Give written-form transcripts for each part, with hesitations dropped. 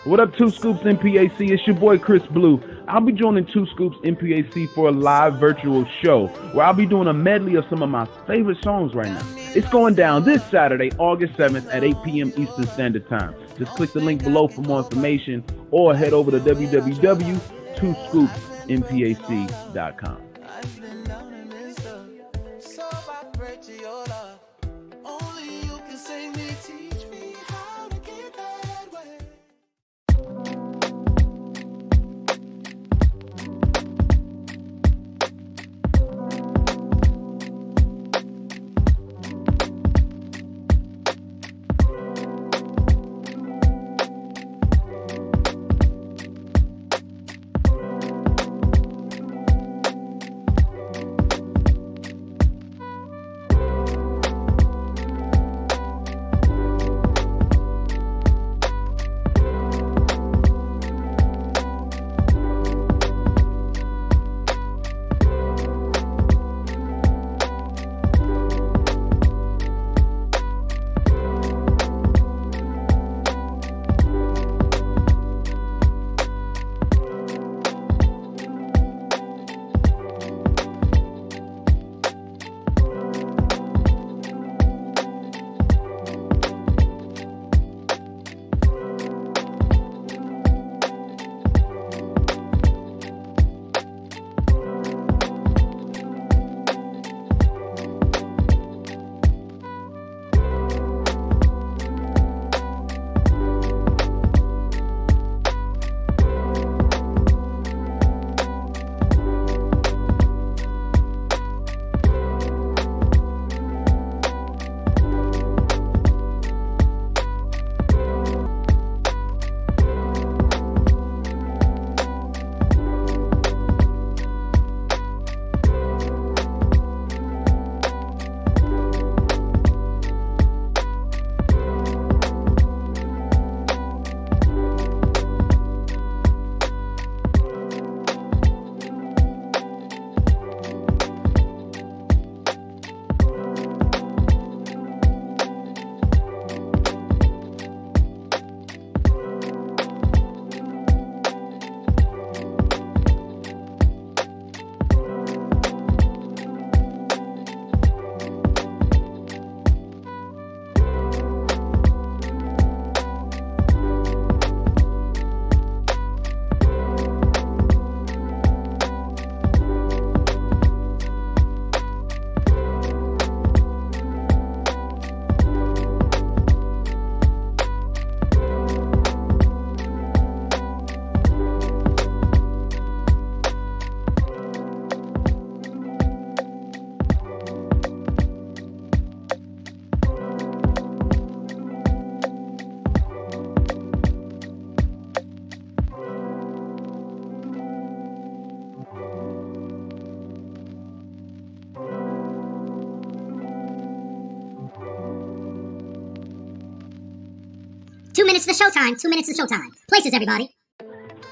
What up, Two Scoops NPAC? It's your boy Chris Blue. I'll be joining Two Scoops NPAC for a live virtual show where I'll be doing a medley of some of my favorite songs right now. It's going down this Saturday, August 7th at 8 p.m. Eastern Standard Time. Just click the link below for more information or head over to www.twoscoopsnpac.com. Minutes to showtime. 2 minutes to showtime. Places, everybody.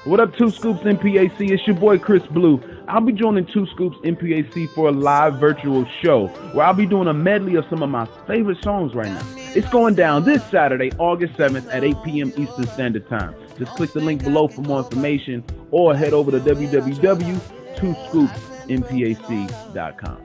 What up, Two Scoops NPAC? It's your boy Chris Blue. I'll be joining Two Scoops NPAC for a live virtual show where I'll be doing a medley of some of my favorite songs right now. It's going down this Saturday, August 7th at 8 p.m. Eastern Standard Time. Just click the link below for more information or head over to www.twoscoopsnpac.com.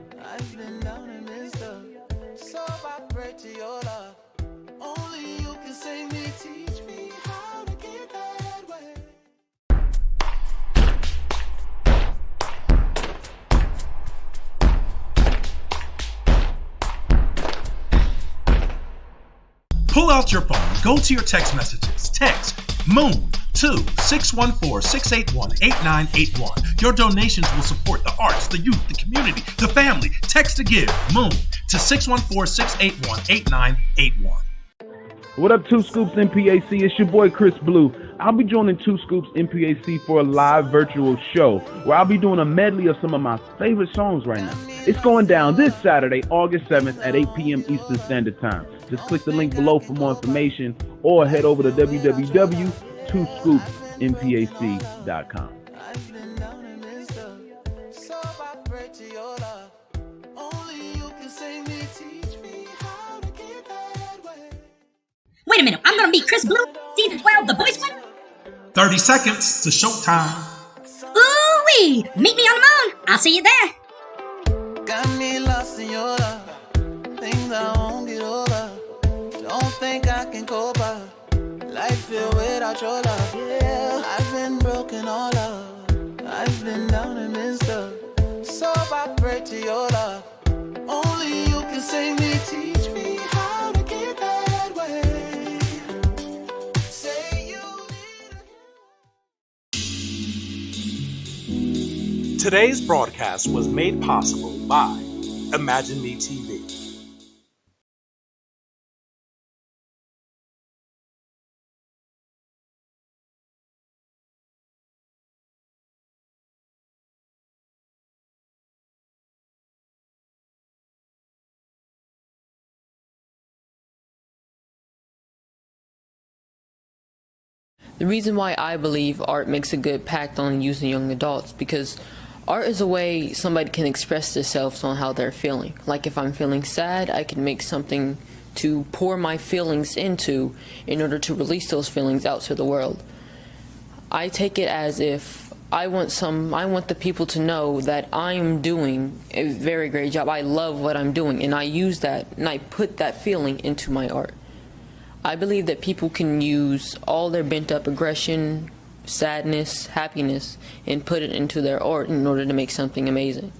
Pull out your phone, go to your text messages, text MOON to 614-681-8981. Your donations will support the arts, the youth, the community, the family. Text to give MOON to 614-681-8981. What up, Two Scoops NPAC? It's your boy Chris Blue. I'll be joining Two Scoops NPAC for a live virtual show where I'll be doing a medley of some of my favorite songs right now. It's going down this Saturday, August 7th at 8 p.m. Eastern Standard Time. Just click the link below for more information or head over to www.twoscoopsnpac.com. Wait a minute, I'm gonna meet Chris Blue, season 12, The Voice one? 30 seconds to showtime. Ooh-wee! Meet me on the moon. I'll see you there. Got me lost in your love. Things I won't get over. Don't think I can cope up. Life filled without your love. Yeah, I've been broken all up. I've been down and been stuck. So I pray to your love. Only you can save me. Teach me how to get that way. Say you need Today's broadcast was made possible by Imagine Me TV. The reason why I believe art makes a good impact on youth and young adults, because art is a way somebody can express themselves on how they're feeling. Like if I'm feeling sad, I can make something to pour my feelings into in order to release those feelings out to the world. I take it as if I want the people to know that I'm doing a very great job. I love what I'm doing, and I use that and I put that feeling into my art. I believe that people can use all their bent up aggression, sadness, happiness, and put it into their art in order to make something amazing.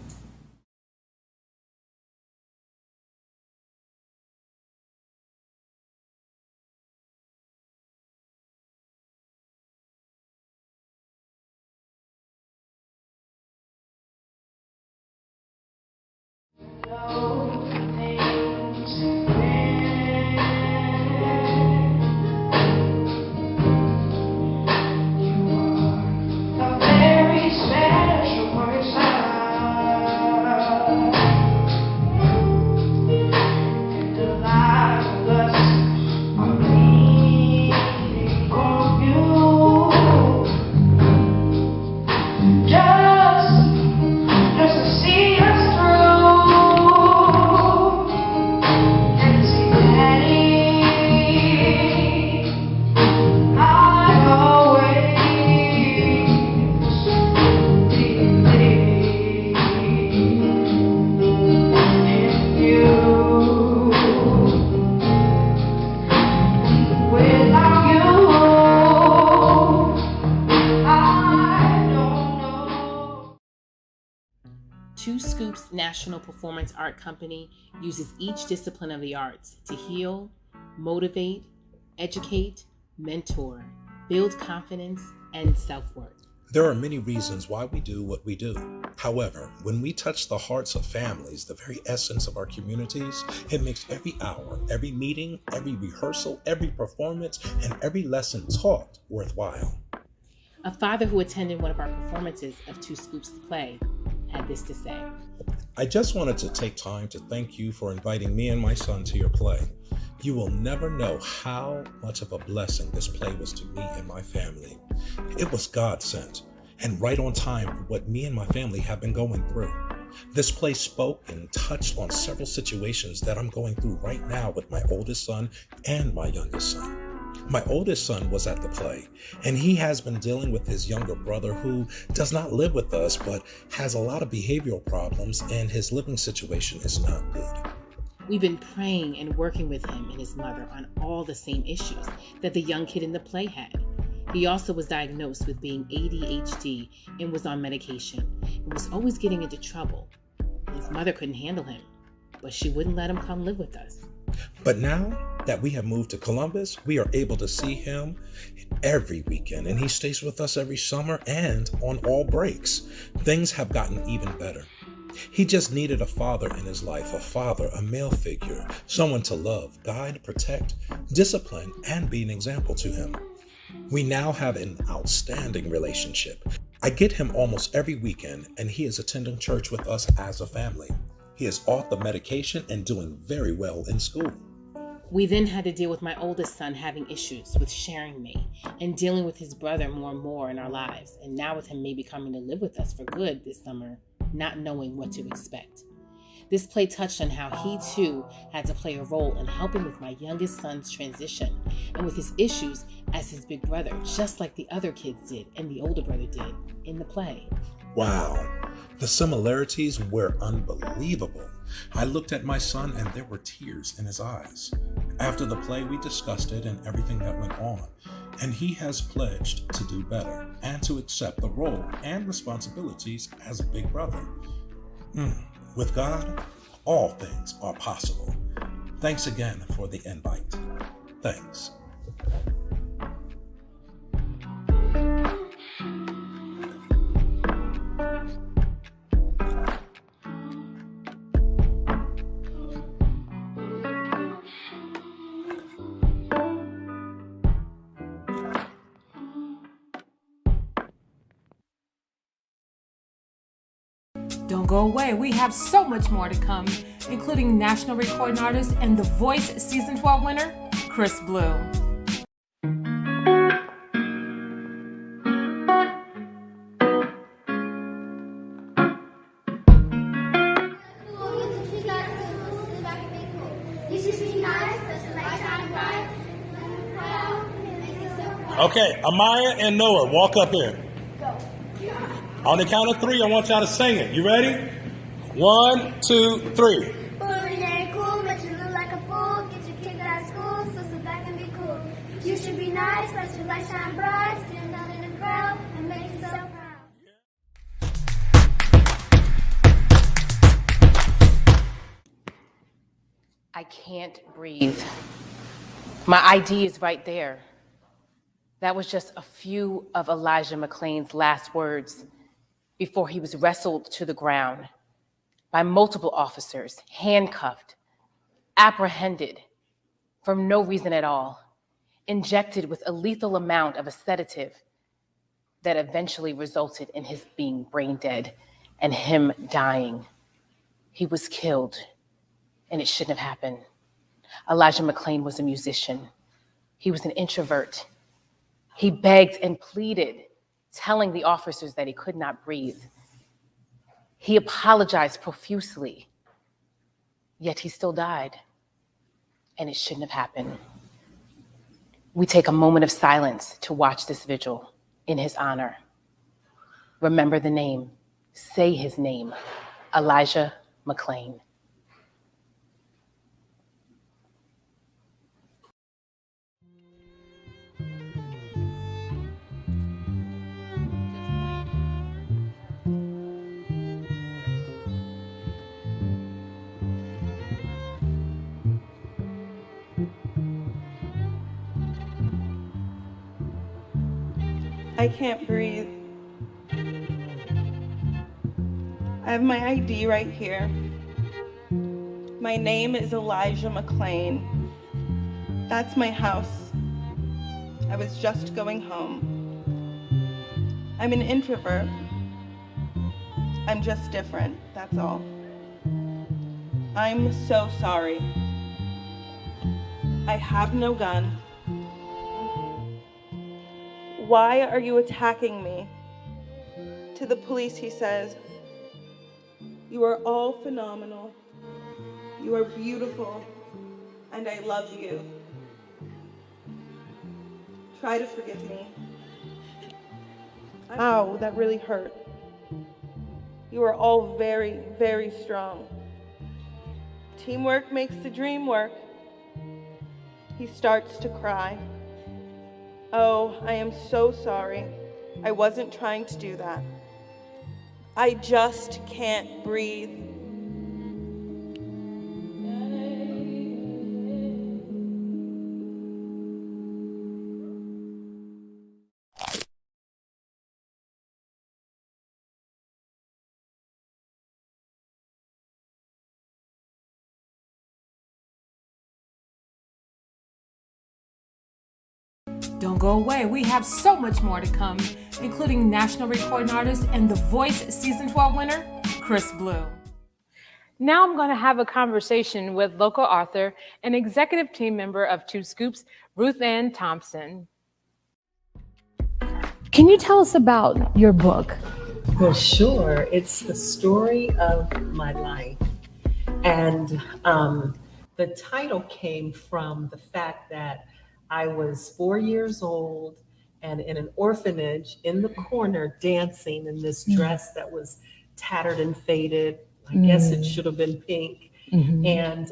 Two Scoops National Performance Art Company uses each discipline of the arts to heal, motivate, educate, mentor, build confidence, and self-worth. There are many reasons why we do what we do. However, when we touch the hearts of families, the very essence of our communities, it makes every hour, every meeting, every rehearsal, every performance, and every lesson taught worthwhile. A father who attended one of our performances of Two Scoops the play had this to say. I just wanted to take time to thank you for inviting me and my son to your play. You will never know how much of a blessing this play was to me and my family. It was God sent and right on time for what me and my family have been going through. This play spoke and touched on several situations that I'm going through right now with my oldest son and my youngest son. My oldest son was at the play, and he has been dealing with his younger brother who does not live with us but has a lot of behavioral problems, and his living situation is not good. We've been praying and working with him and his mother on all the same issues that the young kid in the play had. He also was diagnosed with being ADHD and was on medication and was always getting into trouble. His mother couldn't handle him, but she wouldn't let him come live with us. But now that we have moved to Columbus, we are able to see him every weekend, and he stays with us every summer and on all breaks. Things have gotten even better. He just needed a father in his life, a male figure, someone to love, guide, protect, discipline, and be an example to him. We now have an outstanding relationship. I get him almost every weekend, and he is attending church with us as a family. He is off the medication and doing very well in school. We then had to deal with my oldest son having issues with sharing me and dealing with his brother more and more in our lives. And now with him maybe coming to live with us for good this summer, not knowing what to expect. This play touched on how he too had to play a role in helping with my youngest son's transition and with his issues as his big brother, just like the other kids did and the older brother did in the play. Wow, the similarities were unbelievable. I looked at my son and there were tears in his eyes. After the play, we discussed it and everything that went on, and he has pledged to do better and to accept the role and responsibilities as a big brother. With God, all things are possible. Thanks again for the invite. Thanks. Don't go away. We have so much more to come, including national recording artist and The Voice Season 12 winner, Chris Blue. Okay, Amaya and Noah, walk up here. On the count of 3, I want y'all to sing it. You ready? 1, 2, 3. Bullying ain't cool, but you look like a fool. Get your kids out of school, so sit back and be cool. You should be nice, let your light shine bright. Stand out in the crowd and make yourself proud. I can't breathe. My ID is right there. That was just a few of Elijah McClain's last words before he was wrestled to the ground by multiple officers, handcuffed, apprehended for no reason at all, injected with a lethal amount of a sedative that eventually resulted in his being brain dead and him dying. He was killed, and it shouldn't have happened. Elijah McClain was a musician. He was an introvert. He begged and pleaded, telling the officers that he could not breathe. He apologized profusely, yet he still died, and it shouldn't have happened. We take a moment of silence to watch this vigil in his honor. Remember the name, say his name, Elijah McClain. I can't breathe. I have my ID right here. My name is Elijah McClain. That's my house. I was just going home. I'm an introvert. I'm just different, that's all. I'm so sorry. I have no gun. Why are you attacking me? To the police, he says, you are all phenomenal. You are beautiful, and I love you. Try to forgive me. Ow, that really hurt. You are all very, very strong. Teamwork makes the dream work. He starts to cry. Oh, I am so sorry. I wasn't trying to do that. I just can't breathe. Don't go away. We have so much more to come, including national recording artist and The Voice Season 12 winner, Chris Blue. Now I'm going to have a conversation with local author and executive team member of Two Scoops, Ruth Ann Thompson. Can you tell us about your book? Well, sure. It's the story of my life. And the title came from the fact that I was 4 years old and in an orphanage in the corner dancing in this dress that was tattered and faded. I guess it should have been pink. And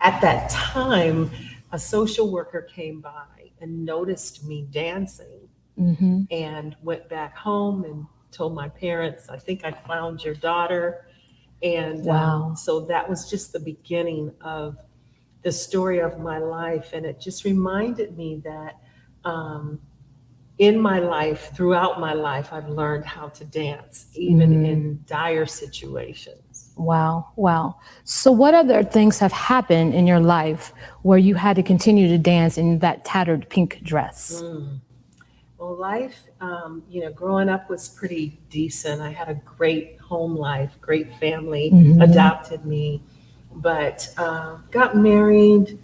at that time, a social worker came by and noticed me dancing and went back home and told my parents, I think I found your daughter. And so that was just the beginning of the story of my life. And it just reminded me that in my life, throughout my life, I've learned how to dance, even in dire situations. Wow. So what other things have happened in your life where you had to continue to dance in that tattered pink dress? Well, life, growing up was pretty decent. I had a great home life, great family, adopted me, but got married.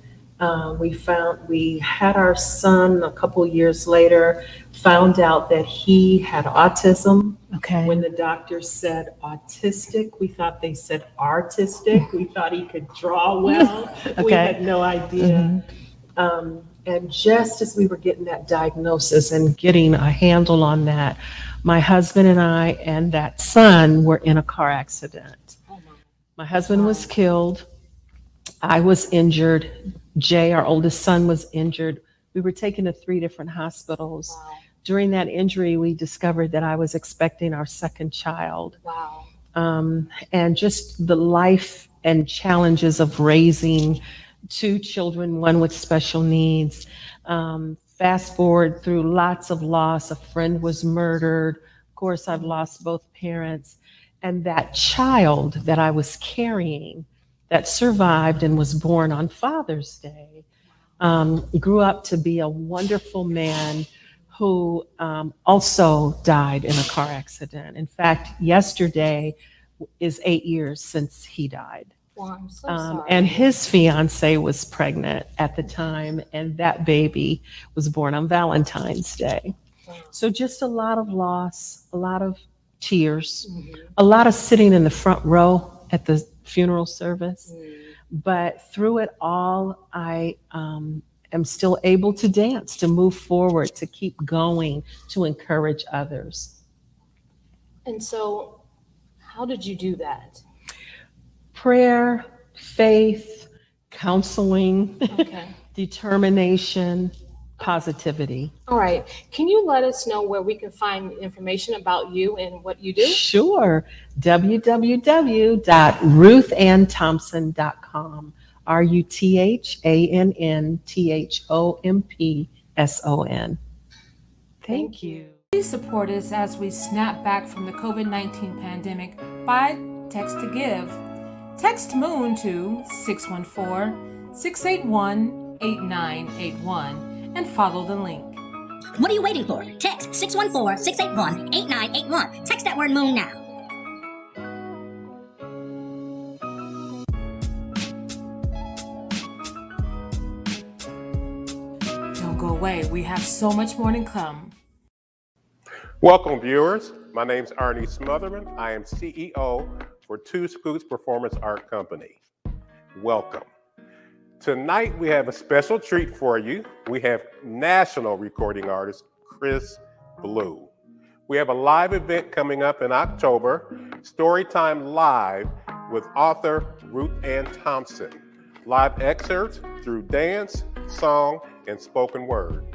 We had our son a couple years later, found out that he had autism. Okay. When the doctor said autistic, we thought they said artistic. We thought he could draw well. We had no idea. And just as we were getting that diagnosis and getting a handle on that, my husband and I and that son were in a car accident. My husband was killed. I was injured. Jay, our oldest son, was injured. We were taken to 3 different hospitals. During that injury, we discovered that I was expecting our second child. And just the life and challenges of raising 2 children, one with special needs. Fast forward through lots of loss. A friend was murdered. Of course, I've lost both parents. And that child that I was carrying that survived and was born on Father's Day grew up to be a wonderful man who also died in a car accident. In fact, yesterday is 8 years since he died. Well, I'm so sorry. And his fiance was pregnant at the time, and that baby was born on Valentine's Day. So just a lot of loss, a lot of tears, a lot of sitting in the front row at the funeral service. But through it all, I am still able to dance, to move forward, to keep going, to encourage others. And so how did you do that? Prayer, faith, counseling, determination, positivity. All right. Can you let us know where we can find information about you and what you do? Sure. www.ruthannthompson.com. RUTHANNTHOMPSON. Thank you. Please support us as we snap back from the COVID-19 pandemic by Text to Give. Text MOON to 614-681-8981 and follow the link. What are you waiting for? Text 614-681-8981. Text that word MOON now. Don't go away. We have so much more to come. Welcome, viewers. My name is Arnold Smotherman. I am CEO for Two Scoops Performance Art Company. Welcome. Tonight, we have a special treat for you. We have national recording artist, Chris Blue. We have a live event coming up in October, Storytime Live with author Ruth Ann Thompson. Live excerpts through dance, song, and spoken word.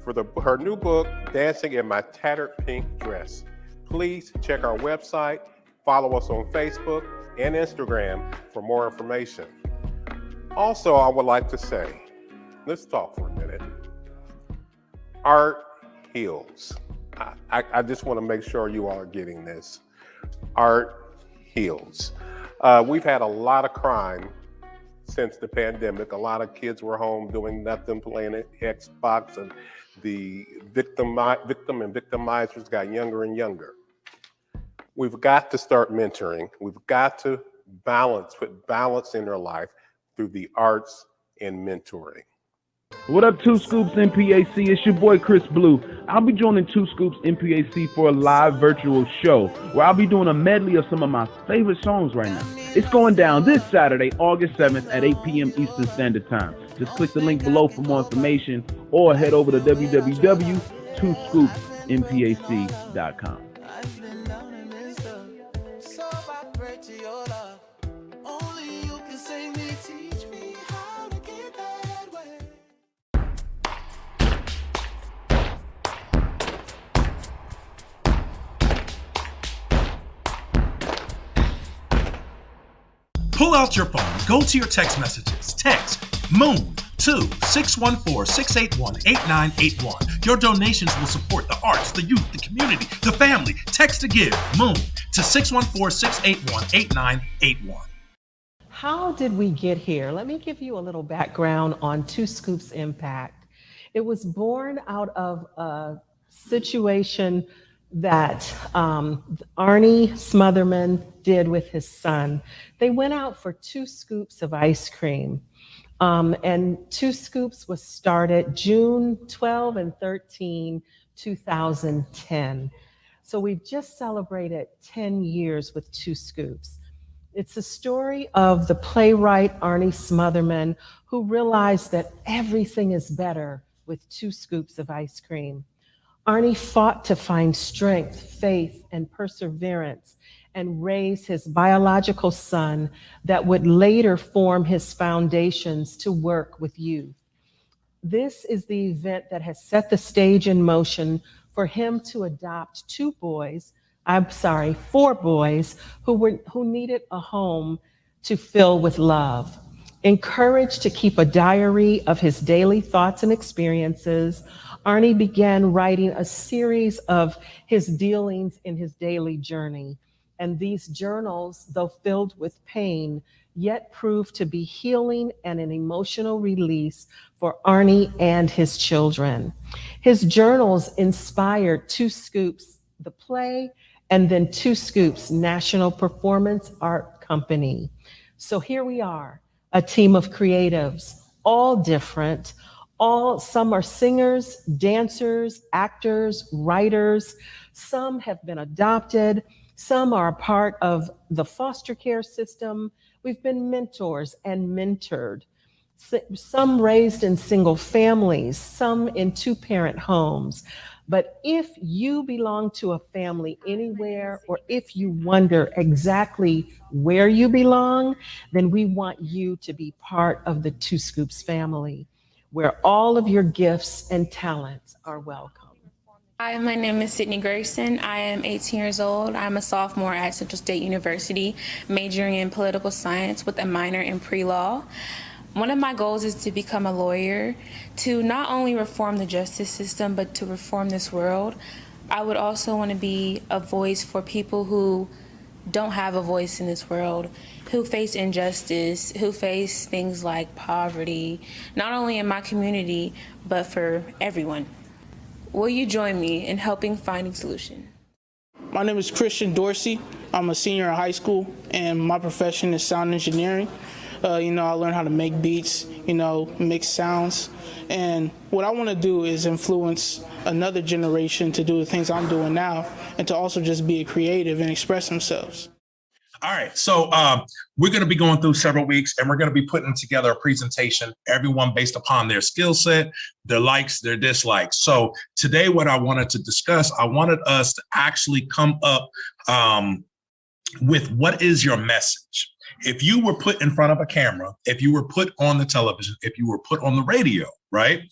For her new book, Dancing in My Tattered Pink Dress. Please check our website, follow us on Facebook and Instagram for more information. Also, I would like to say, let's talk for a minute. Art heals. I just want to make sure you all are getting this. Art heals. We've had a lot of crime since the pandemic. A lot of kids were home doing nothing, playing Xbox, and the victim and victimizers got younger and younger. We've got to start mentoring. We've got to put balance in their life through the arts and mentoring. What up, Two Scoops NPAC? It's your boy Chris Blue. I'll be joining Two Scoops NPAC for a live virtual show where I'll be doing a medley of some of my favorite songs right now. It's going down this Saturday, August 7th at 8 p.m. Eastern Standard Time. Just click the link below for more information or head over to www.twoscoopsnpac.com. Pull out your phone, go to your text messages, text MOON to 614-681-8981. Your donations will support the arts, the youth, the community, the family. Text to give MOON to 614-681-8981. How did we get here? Let me give you a little background on Two Scoops Impact. It was born out of a situation that Arnie Smotherman did with his son. They went out for 2 scoops of ice cream. And 2 Scoops was started June 12 and 13, 2010. So we've just celebrated 10 years with 2 Scoops. It's a story of the playwright Arnie Smotherman, who realized that everything is better with 2 scoops of ice cream. Arnie fought to find strength, faith, and perseverance and raise his biological son that would later form his foundations to work with youth. This is the event that has set the stage in motion for him to adopt 4 boys who needed a home to fill with love. Encouraged to keep a diary of his daily thoughts and experiences, Arnie began writing a series of his dealings in his daily journey. And these journals, though filled with pain, yet proved to be healing and an emotional release for Arnie and his children. His journals inspired 2 Scoops, the play, and then 2 Scoops National Performance Art Company. So here we are, a team of creatives, all different. Some are singers, dancers, actors, writers. Some have been adopted. Some are a part of the foster care system. We've been mentors and mentored. Some raised in single families, some in 2-parent homes. But if you belong to a family anywhere, or if you wonder exactly where you belong, then we want you to be part of the 2 Scoops family, where all of your gifts and talents are welcome. Hi, my name is Sydney Grayson. I am 18 years old. I'm a sophomore at Central State University, majoring in political science with a minor in pre-law. One of my goals is to become a lawyer, to not only reform the justice system, but to reform this world. I would also want to be a voice for people who don't have a voice in this world, who face injustice, who face things like poverty, not only in my community, but for everyone. Will you join me in helping find a solution? My name is Christian Dorsey. I'm a senior in high school, and my profession is sound engineering. I learned how to make beats, mix sounds. And what I want to do is influence another generation to do the things I'm doing now, and to also just be a creative and express themselves. All right, so we're going to be going through several weeks, and we're going to be putting together a presentation, everyone based upon their skill set, their likes, their dislikes. So today what I wanted to discuss, I wanted us to actually come up with what is your message. If you were put in front of a camera, if you were put on the television, if you were put on the radio, right?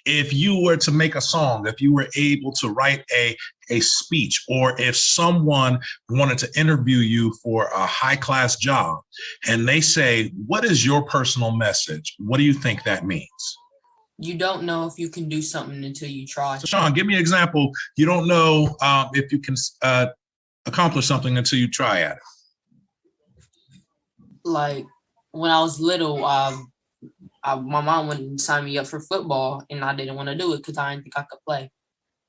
If you were to make a song, if you were able to write a speech, or if someone wanted to interview you for a high-class job and they say, what is your personal message? What do you think that means? You don't know if you can do something until you try. Sean, give me an example. You don't know if you can accomplish something until you try at it. Like when I was little, my mom wouldn't sign me up for football, and I didn't want to do it because I didn't think I could play.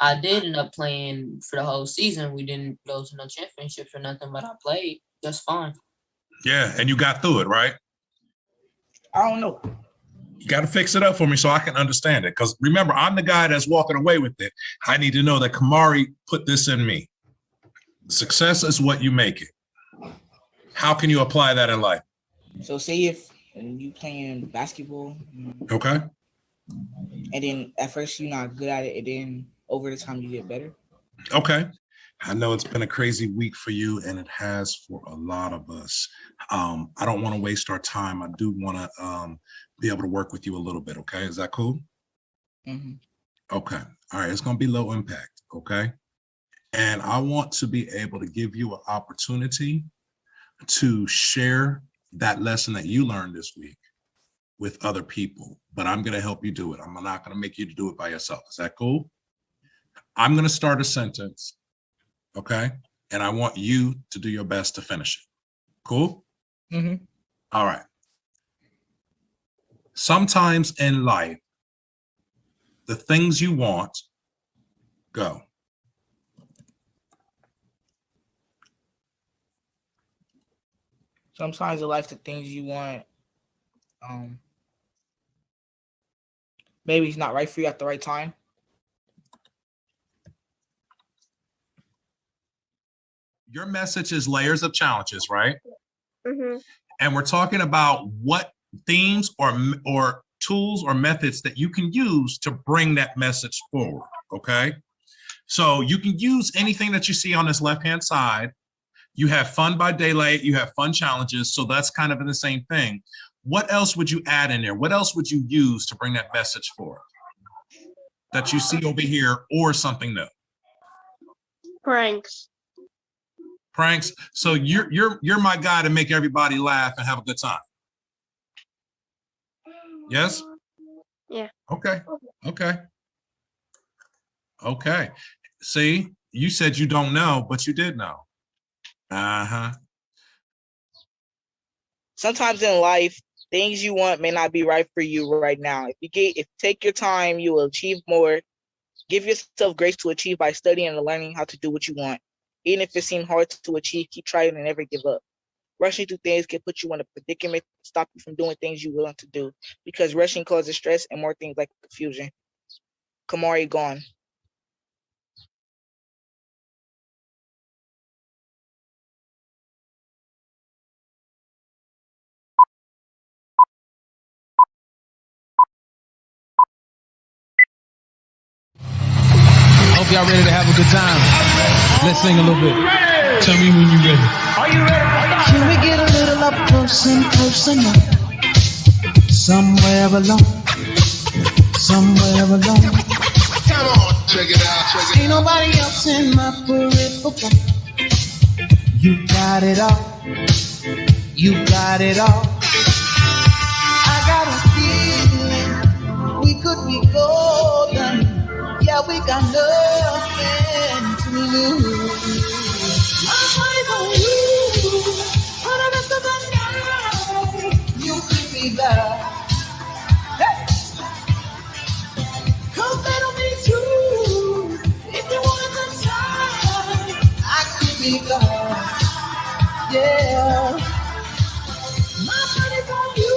I did end up playing for the whole season. We didn't go to no championships or nothing, but I played just fine. Yeah, and you got through it, right? I don't know. You got to fix it up for me so I can understand it. Because remember, I'm the guy that's walking away with it. I need to know that Kamari put this in me. Success is what you make it. How can you apply that in life? So say if you playing basketball, Okay. and then at first you're not good at it, and then over the time you get better. Okay. I know it's been a crazy week for you, and it has for a lot of us. I don't want to waste our time. I do want to be able to work with you a little bit. Okay. Is that cool? Mm-hmm. Okay. All right. It's going to be low impact. Okay. And I want to be able to give you an opportunity to share that lesson that you learned this week with other people, but I'm going to help you do it. I'm not going to make you do it by yourself. Is that cool? I'm going to start a sentence. Okay. And I want you to do your best to finish it. Cool? Mm-hmm. All right. Sometimes in life, the things you want go. Sometimes in life, the things you want, maybe it's not right for you at the right time. Your message is layers of challenges, right? Mm-hmm. And we're talking about what themes or tools or methods that you can use to bring that message forward, okay? So you can use anything that you see on this left-hand side. You have fun by daylight, you have fun challenges, so that's kind of in the same thing. What else would you add in there? What else would you use to bring that message forward that you see over here, or something new? Pranks. Pranks. So you're my guy to make everybody laugh and have a good time. Yes? Yeah. Okay. Okay. Okay. See, you said you don't know, but you did know. Uh-huh. Sometimes in life, things you want may not be right for you right now. If you take your time, you will achieve more. Give yourself grace to achieve by studying and learning how to do what you want. Even if it seems hard to achieve, keep trying and never give up. Rushing through things can put you in a predicament, stop you from doing things you want to do, because rushing causes stress and more things like confusion. Kamari gone. Hope y'all ready to have a good time. Let's sing a little bit. Tell me when you're ready. Are you ready? Can we get a little up close and personal? Somewhere alone. Somewhere alone. Come on, check it out. Ain't nobody else in my peripheral. You got it all. You got it all. I got a feeling we could be golden. Yeah, we got nothing to lose. My money's on you. For the rest of the night, you could be there. Hey! Come settle me too. If you want the time, I could be there. Yeah. My money's on you.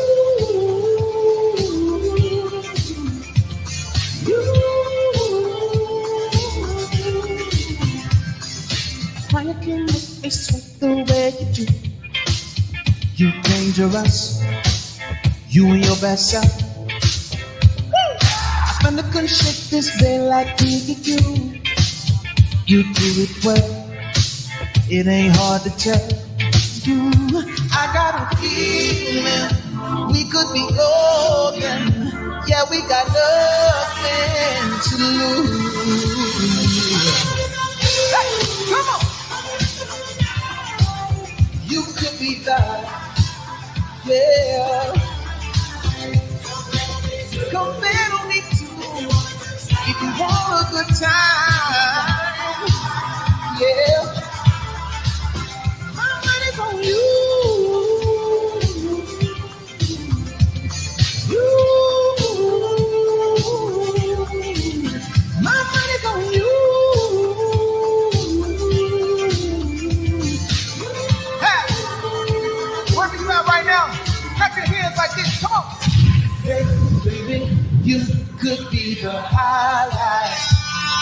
Why you can make me sweat the way you do? You dangerous. You and your best self. I find I couldn't shake this bed like you do. You do it well. It ain't hard to tell. I got a feeling we could be golden. Yeah, we got nothing to lose. Hey, come on. You could be that. Yeah. Come bet on me too. If you want a good time. Yeah. My money's on you. My money's on you. Hey, wherever you at right now, clap your hands like this. Come on. Hey. the highlight.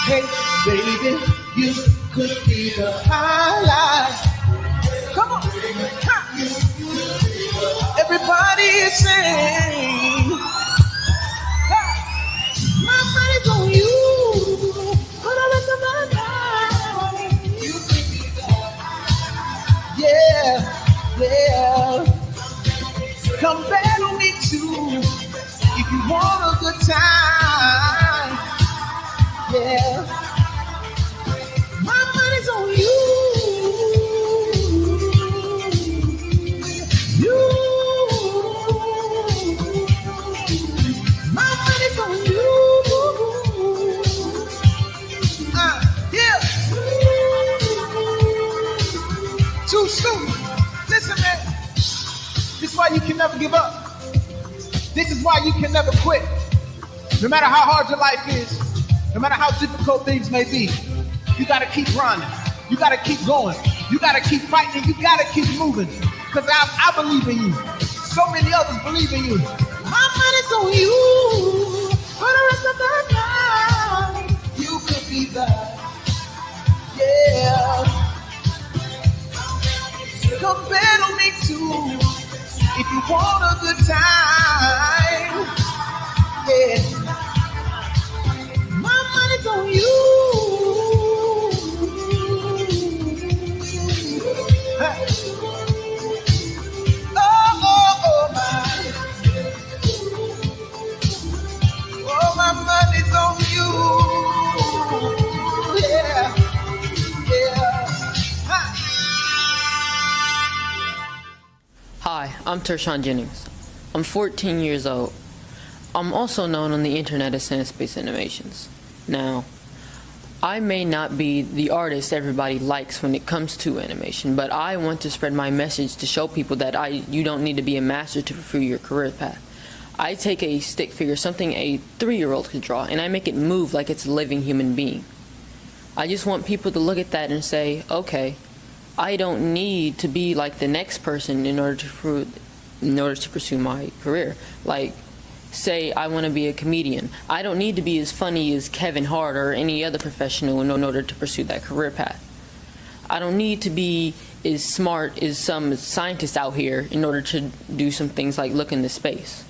Hey, baby, you could be the highlight. Come on. Ha. Everybody sing. Ha. My money's on you. For the rest of my life. You could be the highlight. Yeah. Come back on me too. If you want a good time, yeah. My money's on you. My money's on you. Yeah. Two Scoops. Listen, man. This is why you can never give up. This is why you can never quit. No matter how hard your life is, no matter how difficult things may be, you gotta keep running. You gotta keep going. You gotta keep fighting. You gotta keep moving. Because I believe in you. So many others believe in you. My money's on you. For the rest of the night, you could be the, yeah. Come bet on me too. If you want a good time, yeah. My money's on you. Hey. Oh, my money's on you. Yeah. Hi, I'm Tershawn Jennings. I'm 14 years old. I'm also known on the internet as Space Animations. Now, I may not be the artist everybody likes when it comes to animation, but I want to spread my message to show people that you don't need to be a master to pursue your career path. I take a stick figure, something a 3-year-old could draw, and I make it move like it's a living human being. I just want people to look at that and say, okay, I don't need to be like the next person in order to pursue my career. Like, say I want to be a comedian. I don't need to be as funny as Kevin Hart or any other professional in order to pursue that career path. I don't need to be as smart as some scientists out here in order to do some things like look into space.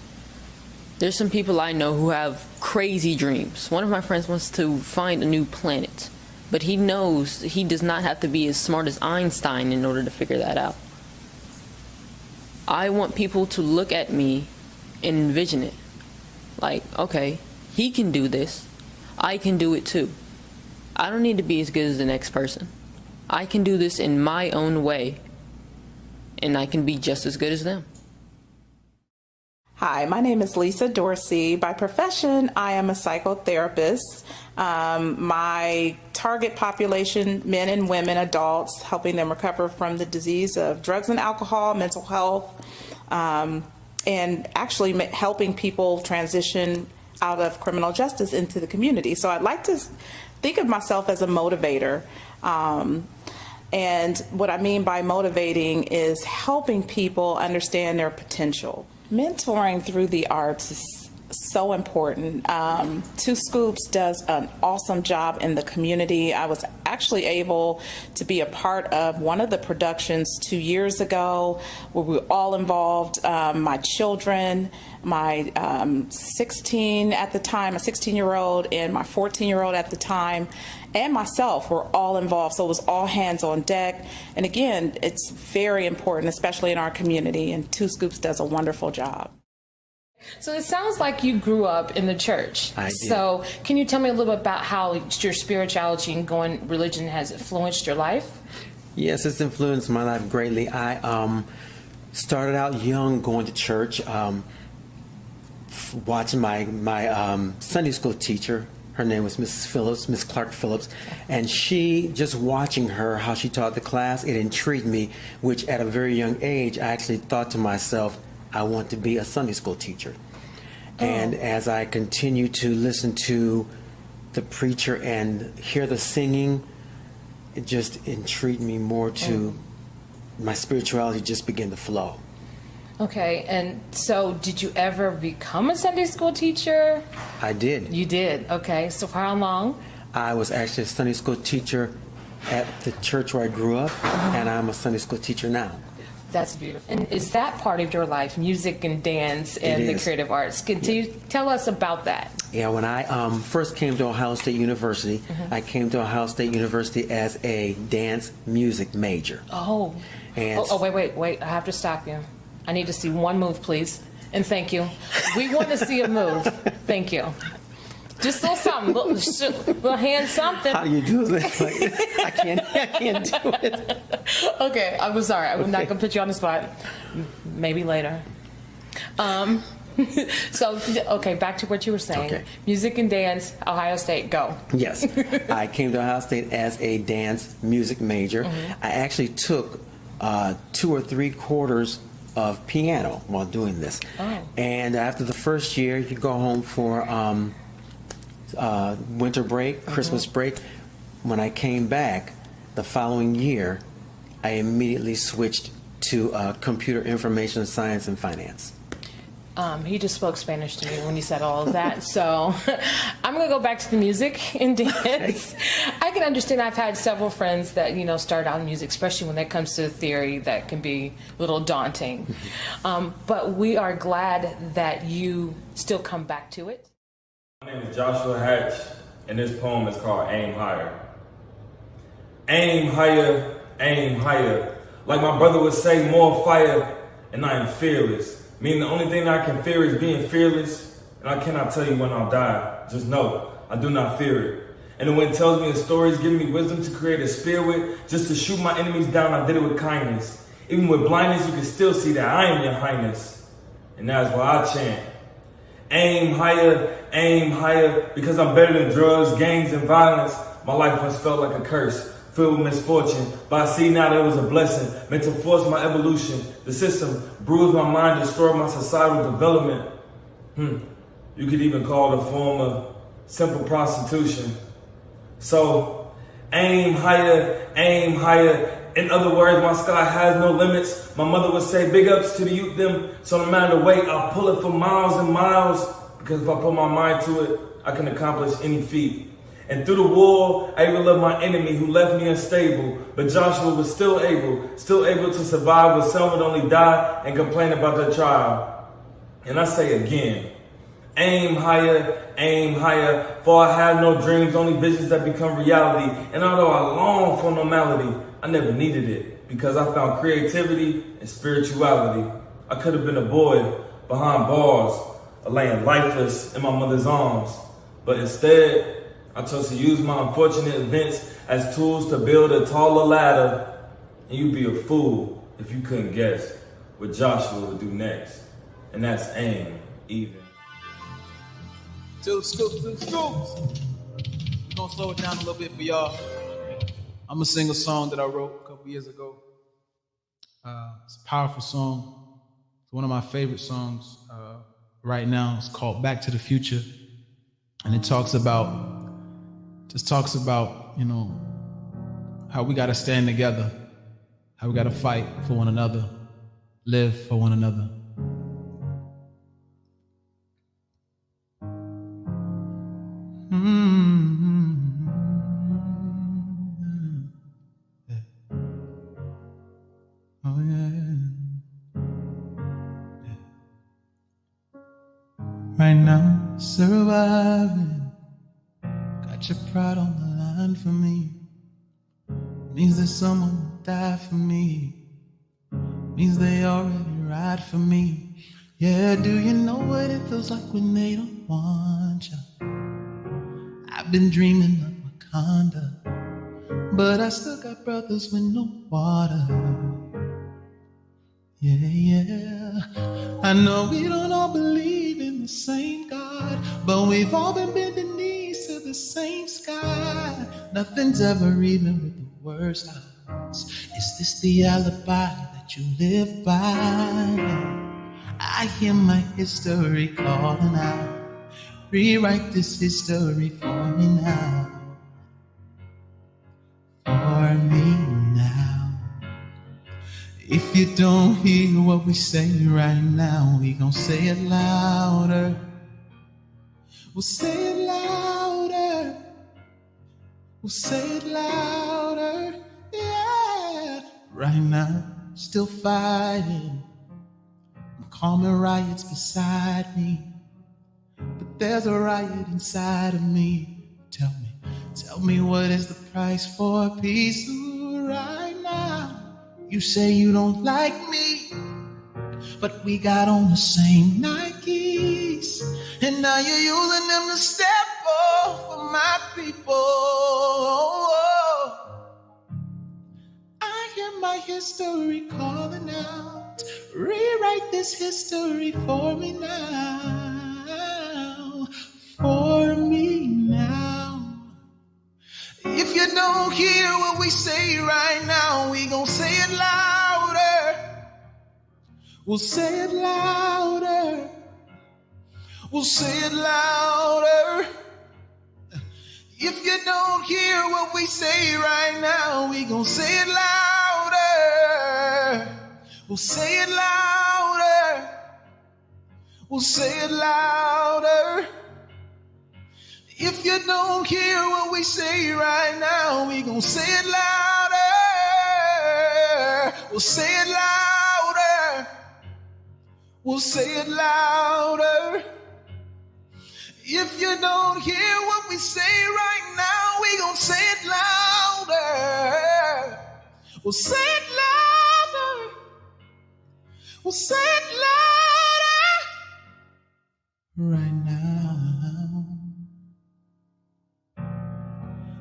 There's some people I know who have crazy dreams. One of my friends wants to find a new planet, but he knows he does not have to be as smart as Einstein in order to figure that out. I want people to look at me and envision it. Like, okay, he can do this. I can do it too. I don't need to be as good as the next person. I can do this in my own way, and I can be just as good as them. Hi, my name is Lisa Dorsey. By profession, I am a psychotherapist. My target population, men and women, adults, helping them recover from the disease of drugs and alcohol, mental health, and actually helping people transition out of criminal justice into the community. So I'd like to think of myself as a motivator. And what I mean by motivating is helping people understand their potential. Mentoring through the arts is so important. Two Scoops does an awesome job in the community. I was actually able to be a part of one of the productions 2 years ago where we were all involved. My children, my 16 at the time, a 16-year-old and my 14-year-old at the time, and myself were all involved. So it was all hands on deck. And again, it's very important, especially in our community, and Two Scoops does a wonderful job. So it sounds like you grew up in the church. I did. So can you tell me a little bit about how your spirituality and religion has influenced your life? Yes, it's influenced my life greatly. I started out young going to church, watching my Sunday school teacher. Her name was Mrs. Phillips, Miss Clark Phillips, and she, just watching her, how she taught the class, it intrigued me, which at a very young age, I actually thought to myself, I want to be a Sunday school teacher. And as I continued to listen to the preacher and hear the singing, it just intrigued me more to my spirituality just began to flow. Okay, and so did you ever become a Sunday school teacher? I did. You did, okay. So for how long? I was actually a Sunday school teacher at the church where I grew up, and I'm a Sunday school teacher now. That's beautiful. And is that part of your life, music and dance and the creative arts? Can you tell us about that? Yeah, when I first came to Ohio State University, I came to Ohio State University as a dance music major. Oh. And Wait. I have to stop you. I need to see one move, please. And thank you. We want to see a move. Thank you. Just a little something, little hand something. How do you do this? I can't do it. Okay, I'm sorry. I'm not going to put you on the spot. Maybe later. So, okay, back to what you were saying. Okay. Music and dance, Ohio State, go. Yes. I came to Ohio State as a dance music major. I actually took 2 or 3 quarters of piano while doing this. Oh. And after the first year, you go home for winter break, Christmas break. When I came back the following year, I immediately switched to computer information science and finance. He just spoke Spanish to me when he said all of that. So I'm going to go back to the music and dance. I can understand. I've had several friends that, start out in music, especially when it comes to theory, that can be a little daunting. But we are glad that you still come back to it. My name is Joshua Hatch, and this poem is called Aim Higher. Aim higher, aim higher. Like my brother would say, more fire, and I am fearless. Meaning the only thing I can fear is being fearless, and I cannot tell you when I'll die. Just know, I do not fear it. And the wind tells me the stories, giving me wisdom to create a spear with, just to shoot my enemies down, I did it with kindness. Even with blindness, you can still see that I am your highness. And that's why I chant. Aim higher, because I'm better than drugs, gangs, and violence. My life once felt like a curse, filled with misfortune, but I see now that it was a blessing, meant to force my evolution. The system bruised my mind, destroyed my societal development. You could even call it a form of simple prostitution. So, aim higher, aim higher. In other words, my sky has no limits. My mother would say, big ups to the youth them. So no matter the weight, I'll pull it for miles and miles. Because if I put my mind to it, I can accomplish any feat. And through the war, I even loved my enemy who left me unstable. But Joshua was still able to survive when some would only die and complain about their trial. And I say again, aim higher, for I have no dreams, only visions that become reality. And although I long for normality, I never needed it because I found creativity and spirituality. I could have been a boy behind bars or laying lifeless in my mother's arms. But instead, I chose to use my unfortunate events as tools to build a taller ladder. And you'd be a fool if you couldn't guess what Joshua would do next. And that's aim even. Two scoops. We're gonna slow it down a little bit for y'all. I'm gonna sing a song that I wrote a couple years ago. It's a powerful song. It's one of my favorite songs right now. It's called Back to the Future. And it talks about, how we gotta stand together, how we gotta fight for one another, live for one another. Right now, surviving. Got your pride on the line for me. Means that someone will die for me. Means they already ride for me. Yeah, do you know what it feels like when they don't want you? I've been dreaming of Wakanda, but I still got brothers with no water. Yeah. I know we don't all believe in the same God, but we've all been bending knees to the same sky. Nothing's ever even with the worst odds. Is this the alibi that you live by? I hear my history calling out. Rewrite this history for me now. For me now. If you don't hear what we say right now, we gon' say it louder. We'll say it louder. We'll say it louder. Yeah. Right now, still fighting. I'm calming riots beside me. But there's a riot inside of me. Tell me what is the price for peace right now? You say you don't like me, but we got on the same Nikes, and now you're using them to step over my people. I hear my history calling out. Rewrite this history for me now. For me now. If you don't hear what we say right now, we gon' say it louder. We'll say it louder. We'll say it louder. If you don't hear what we say right now, we gon' say it louder. We'll say it louder. We'll say it louder. If you don't hear what we say right now, we gon' say it louder. We'll say it louder. We'll say it louder. If you don't hear what we say right now, we gon' say it louder. We'll say it louder. We'll say it louder. Right now.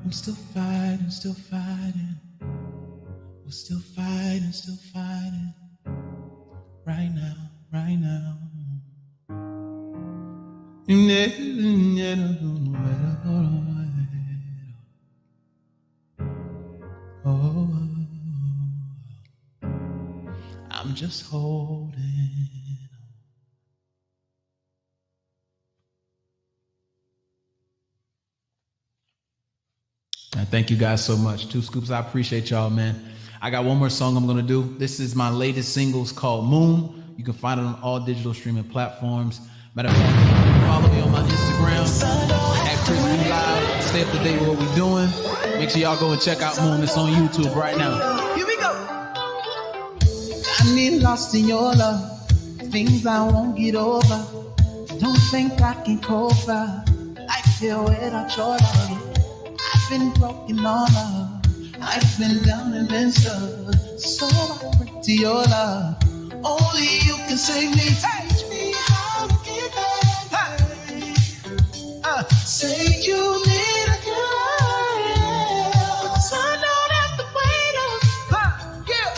I'm still fighting, still fighting. We're still fighting, still fighting. Right now, right now. Oh, I'm just holding. Thank you guys so much. Two Scoops, I appreciate y'all, man. I got one more song I'm going to do. This is my latest single. It's called Moon. You can find it on all digital streaming platforms. Matter of fact, follow me on my Instagram at Chris B Live. Stay up to date with what we're doing. Make sure y'all go and check out Moon. It's on YouTube right now. Here we go. Got me lost in your love. Things I won't get over. Don't think I can cope. I feel without your love. I've been broken all up. I've been down and been stuck. So I pray to your love. Only you can save me. Teach me how to get back. Say you need a girl. But the sun don't have to wait up. Yeah,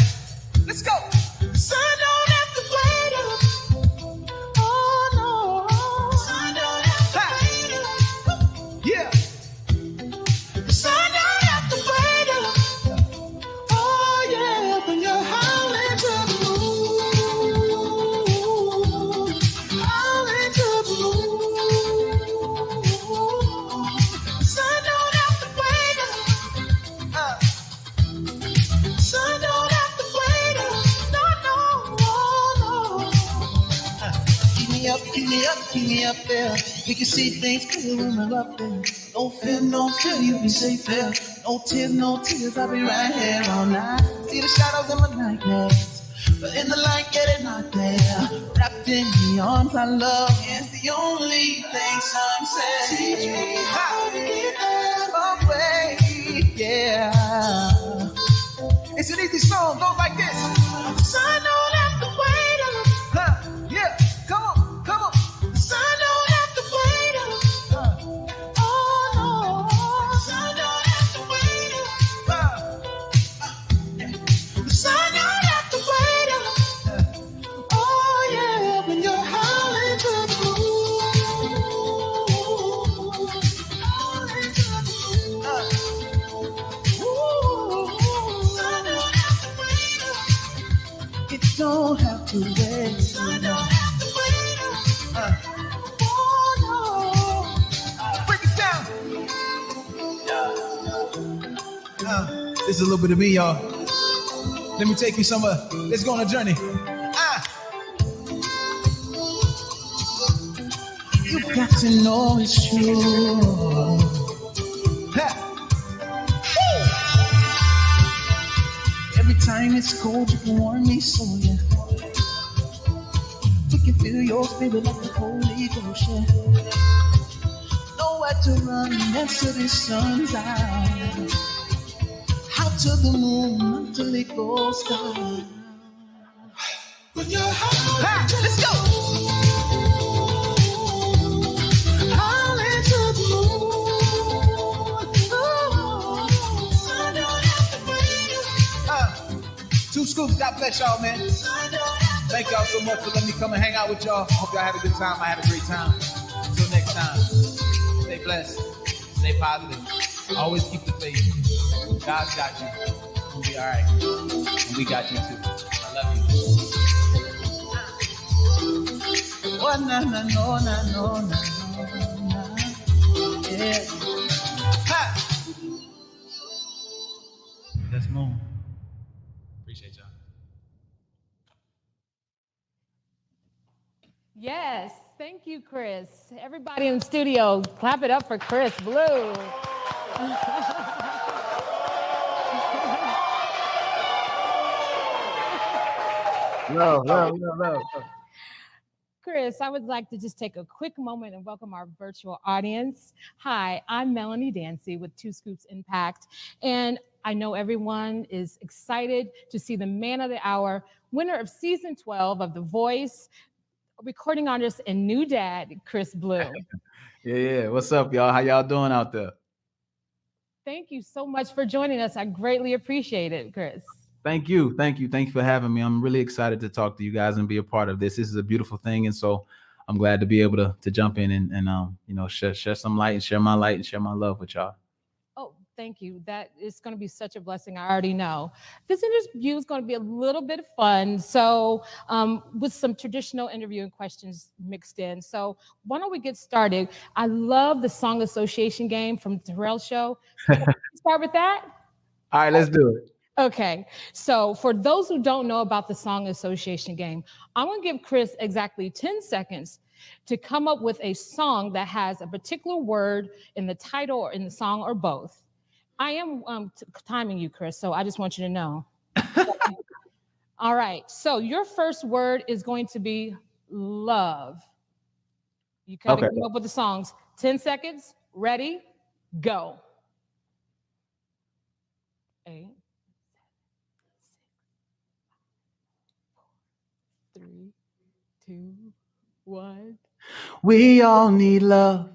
let's go. The sun don't have to wait up. Oh no. The sun don't have to wait up. Yeah. The sun don't have to wait up. Oh yeah, when you're howling to the moon. Howling to the moon. The sun don't have to wait up. The sun don't have to wait up. No, no, no, no. Keep me up, keep me up, keep me up there. We can see things clear when we're up there. No fear, you be safe there. No tears, I'll be right here all night. See the shadows in my nightmares, but in the light, get it not there. Wrapped in the arms I love, it's the only thing some say. Teach me how to get out of my way, yeah. It's an easy song, goes like this. The sun don't have to wait up. Yeah, come on, come on. The sun don't have to wait up. Oh no, the sun don't have to wait up. The sun don't have to wait up. Oh yeah, when you're howling to the moon. Howling to the moon. Ooh, the sun don't have to wait up. It don't have to wait. The sun don't have to wait up. Oh no. Break it down. This is a little bit of me, y'all. Let me take you somewhere. Let's go on a journey. You got to know it's true. Ha. Every time it's cold, you can warm me so, yeah. We can feel your spirit like the Holy Ghost, yeah. Nowhere to run until the sun's out. Out to the moon until it goes down. When you're high, let's go. All into the moon. Sun don't have to breathe. Two Scoops, God bless y'all, man. Thank y'all so much for letting me come and hang out with y'all. Hope y'all had a good time. I had a great time. Until next time, stay blessed, stay positive. Always keep the faith. God's got you. We'll be all right. And we got you too. I love you. Oh, no, no, no, no, no, no, no. Yeah. Ha! Let's move. Appreciate y'all. Yes, thank you, Chris. Everybody in the studio, clap it up for Chris Blue. Love. Chris, I would like to just take a quick moment and welcome our virtual audience. Hi, I'm Melanie Dancy with Two Scoops NPAC, and I know everyone is excited to see the man of the hour, winner of season 12 of The Voice, recording artist and new dad, Chris Blue. Yeah. What's up, y'all? How y'all doing out there? Thank you so much for joining us. I greatly appreciate it, Chris. Thank you for having me. I'm really excited to talk to you guys and be a part of this. This is a beautiful thing, and so I'm glad to be able to jump in and share some light and share my light and share my love with y'all. Oh, thank you. That is going to be such a blessing. I already know. This interview is going to be a little bit fun, so with some traditional interviewing questions mixed in. So why don't we get started? I love the song association game from the Terrell Show. Start with that? All right, let's do it. Okay, so for those who don't know about the song association game, I'm going to give Chris exactly 10 seconds to come up with a song that has a particular word in the title or in the song or both. I am timing you, Chris, so I just want you to know. All right, so your first word is going to be love. You kind of come up with the songs. 10 seconds, ready, go. 8, 7, 6, 5, 4, 3, 2, 1. We all need love.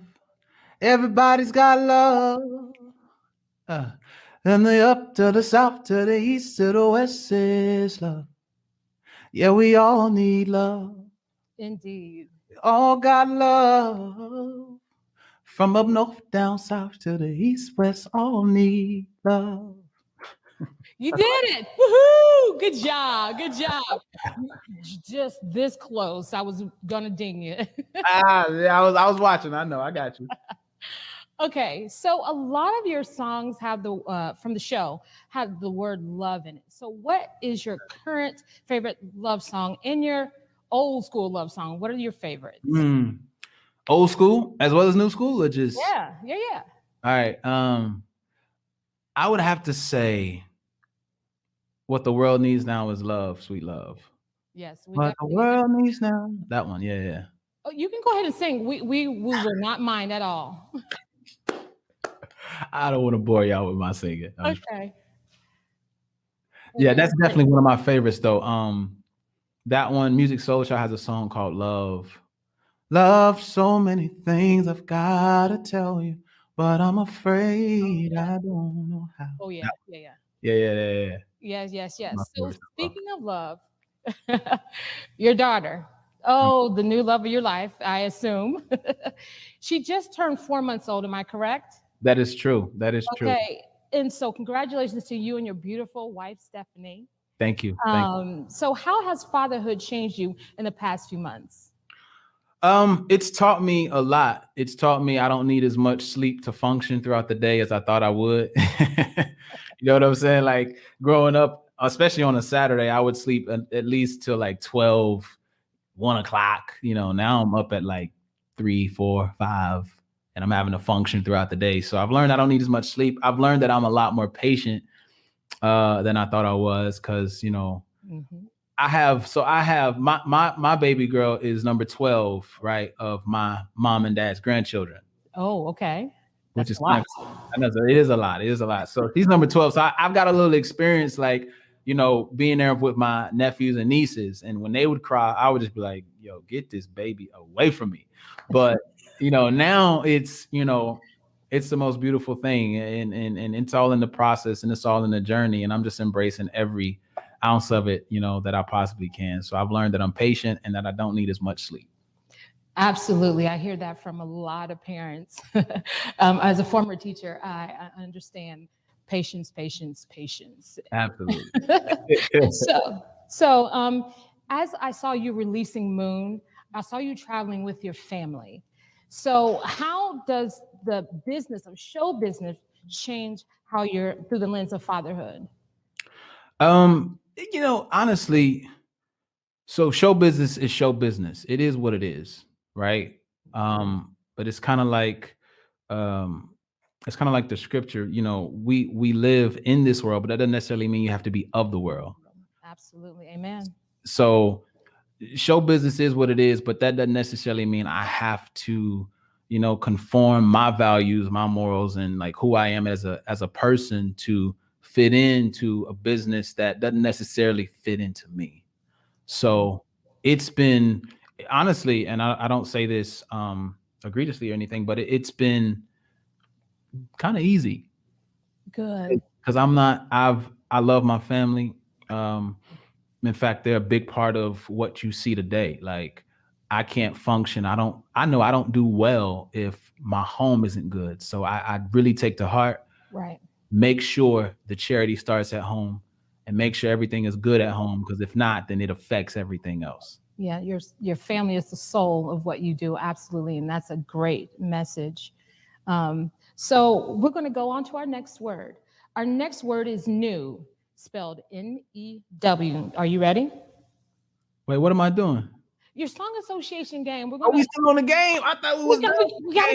Everybody's got love. And the up to the south to the east to the west is love. Yeah, we all need love. Indeed. We all got love. From up north down south to the east west, all need love. You did it! Woohoo! Good job. Good job. Just this close. I was gonna ding you. Yeah, I was watching. I know. I got you. Okay, so a lot of your songs have the from the show have the word love in it. So what is your current favorite love song and your old school love song? What are your favorites? Old school as well as new school, or just Yeah. All right. I would have to say what the world needs now is love, sweet love. Yes. What the world needs now. That one, yeah. Oh, you can go ahead and sing. We will not mind at all. I don't want to bore y'all with my singing. Okay. Yeah, that's definitely one of my favorites though. That one, Music Social, has a song called Love. Love, so many things I've got to tell you, but I'm afraid I don't know how. Oh yeah. Yes. So speaking of love, your daughter, the new love of your life, I assume. She just turned 4 months old. Am I correct? That is true. True. Okay. And so congratulations to you and your beautiful wife, Stephanie. Thank you. So how has fatherhood changed you in the past few months? It's taught me a lot. It's taught me I don't need as much sleep to function throughout the day as I thought I would. You know what I'm saying? Like growing up, especially on a Saturday, I would sleep at least till like 12, 1 o'clock. Now I'm up at like 3, 4, 5, and I'm having to function throughout the day. So I've learned I don't need as much sleep. I've learned that I'm a lot more patient than I thought I was, because I have my baby girl is number 12, right, of my mom and dad's grandchildren. Oh, okay. Which is a lot. I know, so it is a lot. It is a lot. So she's number 12. So I've got a little experience, like, being there with my nephews and nieces. And when they would cry, I would just be like, yo, get this baby away from me. But, now it's the most beautiful thing. And it's all in the process, and it's all in the journey. And I'm just embracing every ounce of it, that I possibly can. So I've learned that I'm patient and that I don't need as much sleep. Absolutely. I hear that from a lot of parents. As a former teacher, I understand patience. Absolutely. So as I saw you releasing Moon, I saw you traveling with your family. So how does the business of show business change how you're through the lens of fatherhood? Honestly, so show business is show business. It is what it is, right? But it's kind of like the scripture. We live in this world, but that doesn't necessarily mean you have to be of the world. Absolutely. Amen. So show business is what it is, but that doesn't necessarily mean I have to, conform my values, my morals, and like who I am as a person to fit into a business that doesn't necessarily fit into me. So it's been, honestly, and I don't say this egregiously or anything, but it's been kind of easy. Good. Because I love my family. In fact, they're a big part of what you see today. Like, I can't function. I know I don't do well if my home isn't good. So I really take to heart, right, make sure the charity starts at home and make sure everything is good at home. Because if not, then it affects everything else. Yeah, your family is the soul of what you do. Absolutely. And that's a great message. So we're going to go on to our next word. Our next word is new, spelled N-E-W. Are you ready? Wait, what am I doing? Your song association game. Are we still on the game? I thought we got to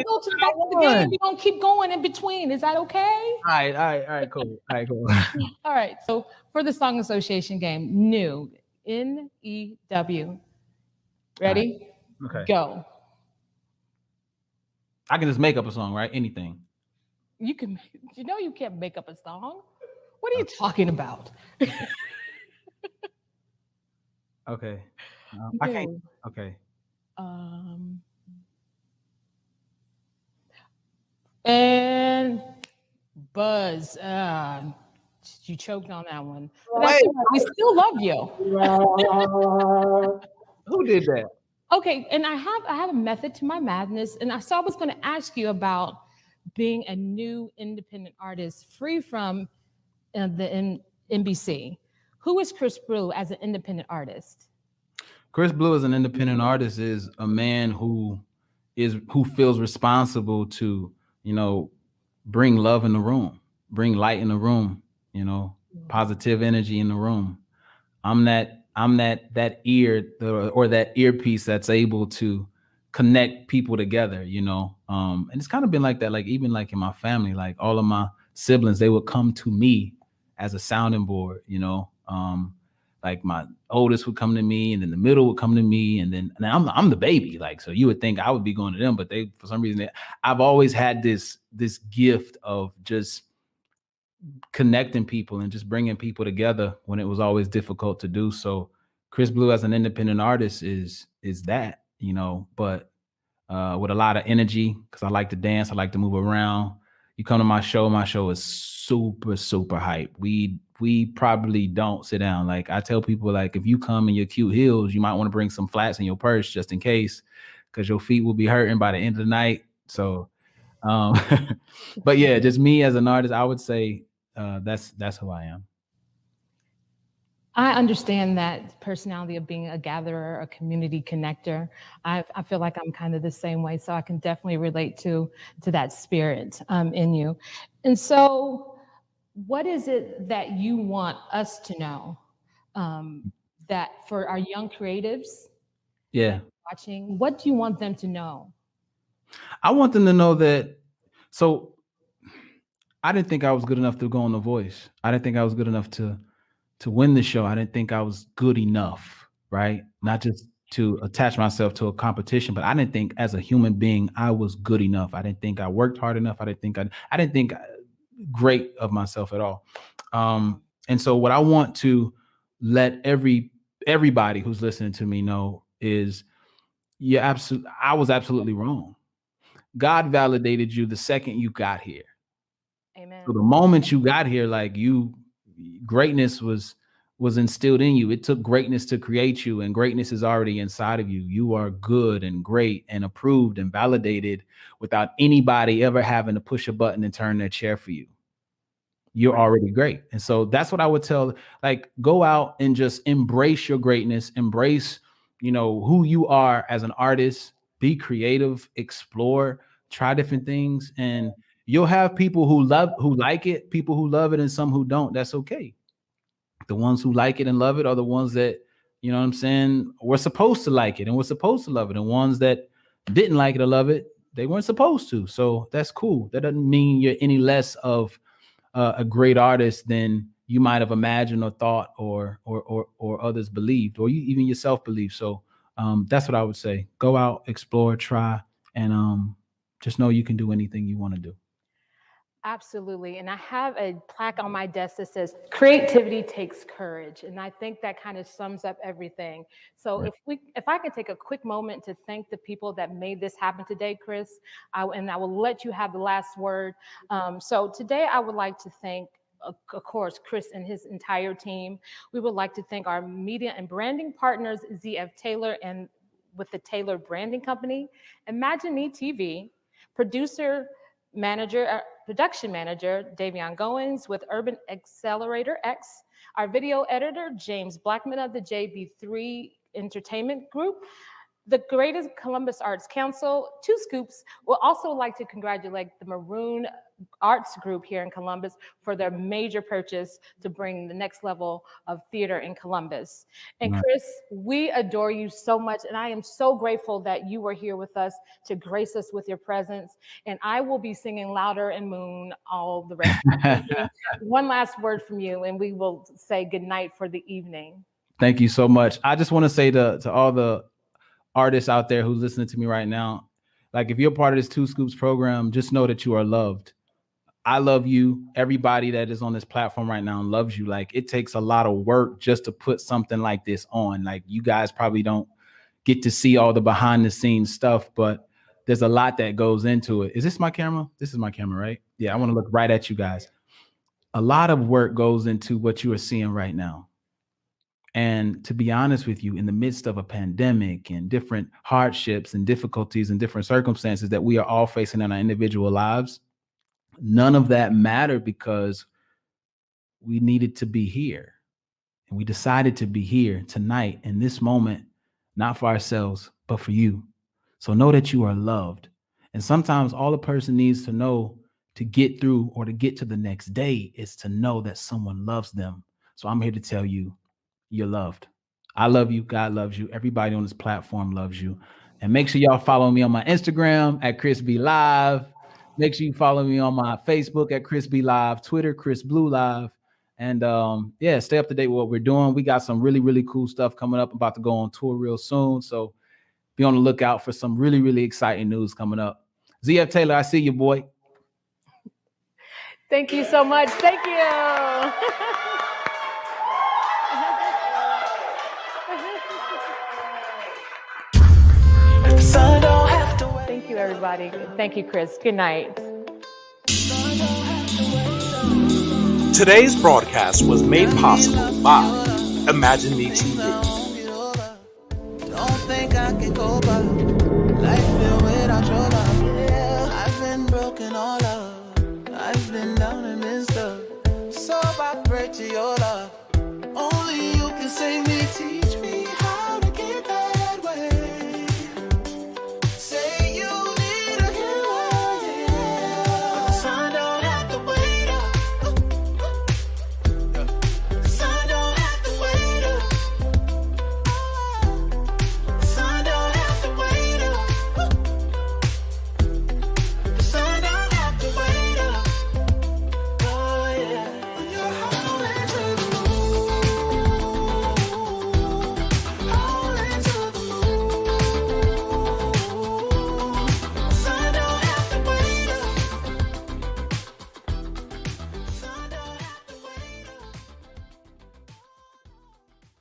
go to back to the game. We're going to keep going in between. Is that okay? All right, cool. All right. So for the song association game, new, N-E-W. Ready? Right. Okay. Go. I can just make up a song, right? Anything. You can. You can't make up a song. What are you talking about? Okay. I can't. Okay. And buzz. You choked on that one. But Wait, we still love you. Who did that? Okay, and I have a method to my madness, and I was going to ask you about being a new independent artist, free from the NBC. Who is Chris Blue as an independent artist? Chris Blue as an independent artist is a man who feels responsible to, bring love in the room, bring light in the room, positive energy in the room. I'm that ear or that earpiece that's able to connect people together, and it's kind of been like that, like even like in my family, like all of my siblings, they would come to me as a sounding board, like my oldest would come to me, and then the middle would come to me, and then I'm the baby, like, so you would think I would be going to them, but they, for some reason, I've always had this gift of just connecting people and just bringing people together when it was always difficult to do. So Chris Blue as an independent artist is that, but with a lot of energy, because I like to dance, I like to move around. You come to my show is super, super hype. We probably don't sit down. Like, I tell people, like, if you come in your cute heels, you might want to bring some flats in your purse just in case, because your feet will be hurting by the end of the night. So, but yeah, just me as an artist, I would say that's who I am. I understand that personality of being a gatherer, a community connector. I feel like I'm kind of the same way, so I can definitely relate to that spirit in you. And so what is it that you want us to know, that for our young creatives watching, what do you want them to know? I want them to know that, so I didn't think I was good enough to go on The Voice. I didn't think I was good enough to win the show. I didn't think I was good enough, right? Not just to attach myself to a competition, but I didn't think as a human being I was good enough. I didn't think I worked hard enough. I didn't think great of myself at all. And so what I want to let everybody who's listening to me know is I was absolutely wrong. God validated you the second you got here. Amen. So the moment you got here, like greatness was instilled in you. It took greatness to create you, and greatness is already inside of you. You are good and great and approved and validated without anybody ever having to push a button and turn their chair for you. You're already great. And so that's what I would tell, like, go out and just embrace your greatness, embrace, who you are as an artist, be creative, explore, try different things. And you'll have people who like it, people who love it, and some who don't. That's okay. The ones who like it and love it are the ones that, you know what I'm saying, were supposed to like it and were supposed to love it. And ones that didn't like it or love it, they weren't supposed to. So that's cool. That doesn't mean you're any less of a great artist than you might have imagined or thought or others believed, or you even yourself believe. So that's what I would say. Go out, explore, try, and just know you can do anything you want to do. Absolutely. And I have a plaque on my desk that says creativity takes courage. And I think that kind of sums up everything. So if I can take a quick moment to thank the people that made this happen today, Chris, and I will let you have the last word. So today I would like to thank, of course, Chris and his entire team. We would like to thank our media and branding partners, ZF Taylor and with the Taylor Branding Company, Imagine Me TV, production manager, Davion Goins with Urban Accelerator X, our video editor, James Blackman of the JB3 Entertainment Group, the Greatest Columbus Arts Council, Two Scoops. We'll also like to congratulate the Maroon Arts Group here in Columbus for their major purchase to bring the next level of theater in Columbus. And Chris, we adore you so much, and I am so grateful that you were here with us to grace us with your presence. And I will be singing Louder and Moon all the rest of the evening. One last word from you, and we will say goodnight for the evening. Thank you so much. I just want to say to all the artists out there who's listening to me right now, like, if you're part of this Two Scoops program, just know that you are loved. I love you. Everybody that is on this platform right now loves you. Like, it takes a lot of work just to put something like this on. Like, you guys probably don't get to see all the behind the scenes stuff, but there's a lot that goes into it. Is this my camera? This is my camera, right? Yeah, I want to look right at you guys. A lot of work goes into what you are seeing right now. And to be honest with you, in the midst of a pandemic and different hardships and difficulties and different circumstances that we are all facing in our individual lives, none of that mattered because we needed to be here. And we decided to be here tonight in this moment, not for ourselves, but for you. So know that you are loved. And sometimes all a person needs to know to get through or to get to the next day is to know that someone loves them. So I'm here to tell you, you're loved. I love you. God loves you. Everybody on this platform loves you. And make sure y'all follow me on my Instagram at Chris B Live. Make sure you follow me on my Facebook at Chris B Live, Twitter, Chris Blue Live. And yeah, stay up to date with what we're doing. We got some really, really cool stuff coming up. About to go on tour real soon. So be on the lookout for some really, really exciting news coming up. ZF Taylor, I see you, boy. Thank you so much. Thank you. Thank you, everybody. Thank you, Chris. Good night. Today's broadcast was made possible by Imagine Me TV. Don't think I can go by life filled without your love. Yeah, I've been broken all up. I've been down and been stuck. So I pray to your love. Only you can save me, TV.